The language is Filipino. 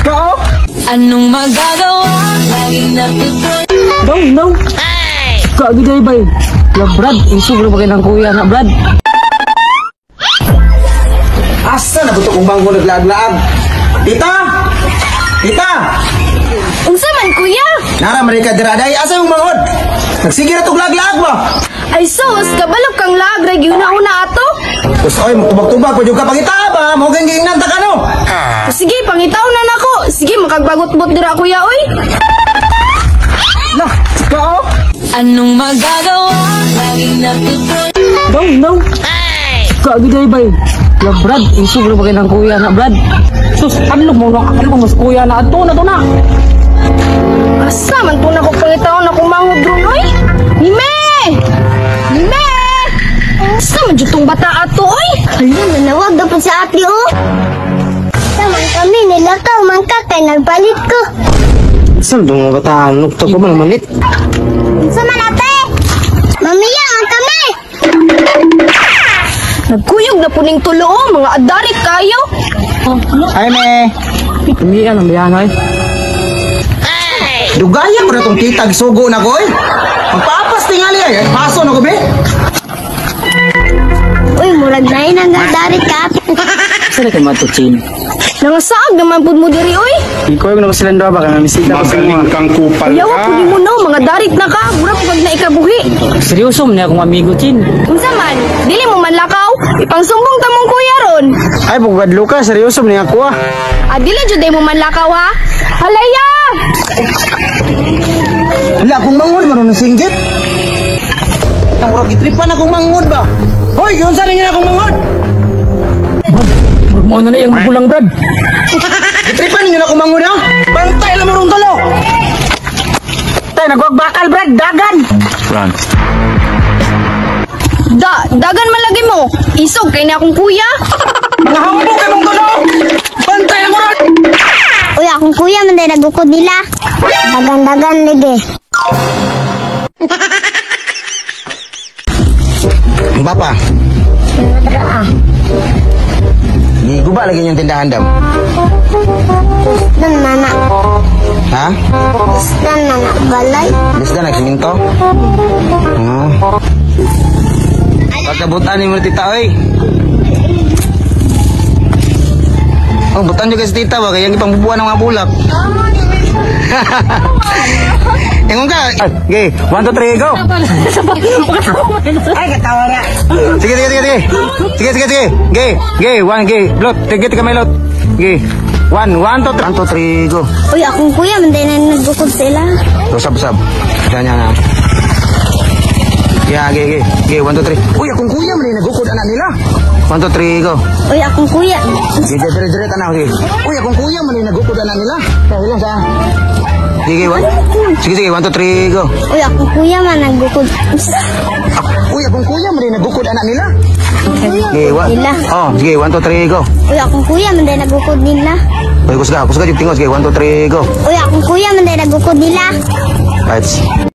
Kao? Anong magagawa? Laging natutunan. Daw. Kagiday bay. Ya Brad, isog na bagay ng kuya na Brad. Asa na buto kong bangko naglaag-laag? Tita! Tita! Unsa man kuya? Nara, marika diraday. Asa yung mangod? Nagsige na itong lag-laag ba? Ay sus, kabalog kang laag, una-una ato. Tapos, oy, magtubag-tubag. Pwede ka pangita ba? Mga genggingan ta ka, no? Sige, pangitaw na nako. Sige, makagbagot-bot dira kuya, oy. Lah, kao? Anong magagawa? Laging natutunan. Daw. Kagiday bay. Ya Brad, isog na bagay ng kuya na Brad. Sus, ano mo mas kuya na ato na to na. Asa man to na ko pangitaw na kumangod ron, oy. Nime! Asa man jutong bata ato, oy. Ayun, nanawag dapat sa ate, oh. Saman kami, nilakaw man ka, kay nagpalit ko. Saan itong mga bataan? Nukto ko man malit. Saman ate! Mamiya man kami! Nagkuyog na puning tulo, oh. Mga adarit kayo. Ay, me. Tumiyan ang bayan ay. Dugaya ko na itong kitag sugo na ko, eh. Magpapas tingali, ay. Paso na ko, be. Uy, murag na yun ang gadarit ka. Saan ka matuchin? Nangasaag naman pud mo diri, oy. Ikaw yung naman silang daw baka namisita ko sa Magaling kang kupal Ayaw ka. pud mo no, mga darit na ka. Mura pag na ikabuhi. seryoso mo niya akong amigo, Chin. Unsa man, dili mo manlakaw. Ipangsumbong ta mong kuya ron. Ay, bukadlo ka, seryoso mo niya ako ah. Dili jud day mo manlakaw ha. Halaya! Wala akong mangod, maroon ng singgit. Ang murag itripan akong mangod ba? Hoy, yun saan nga akong mangod? Mo na yung bulang Brad. Itripan ninyo na akong mangod, ha? Bantay lang marong talo. Tay, nagwagbakal Brad, dagan. Dagan man lagi mo. Isog kay na akong kuya. Nahawbo kayo mong talo. Bantay lang marong. Uy, akong kuya, manday nagukod nila. Dagan-dagan, ligi. Papa. Guba lagi yung tindahan daw. Dan mana? Ha? Dan mana? Balay? Lisda nagsiminto? Pagkabutan ni mo tita, oy. Oh, butan juga si tita ba? Kaya yung ipangbubuan ng mga bulak. Ingon ka. Okay, 1, 2, 3, go. Ay, katawa na. Sige. Okay, 1, lot. Tiga may lot. Okay, 1, 2, 3, go. Uy, akong kuya, manday na nagukod sila. Sab. Diyan na. Ya, okay. 1, 2, 3. Uy, akong kuya, man nagukod anak nila. 1, 2, 3, go. Uy, akong kuya. Dire ka na, okay. Uy, akong kuya, man nagukod anak nila. Hilang sa. Sige, 1, 2, 3, go. Uy, akong kuya man nagukod. Uy, akong kuya, man nagukod anak nila. Kuya, Okay, nila. Oh, sige, 1, 2, 3, go. Uy, akong kuya, manday nagukod nila. Uy, kusga yung tingos. Sige, 1, 2, 3, go. Uy, akong kuya, manday nagukod nila. Right.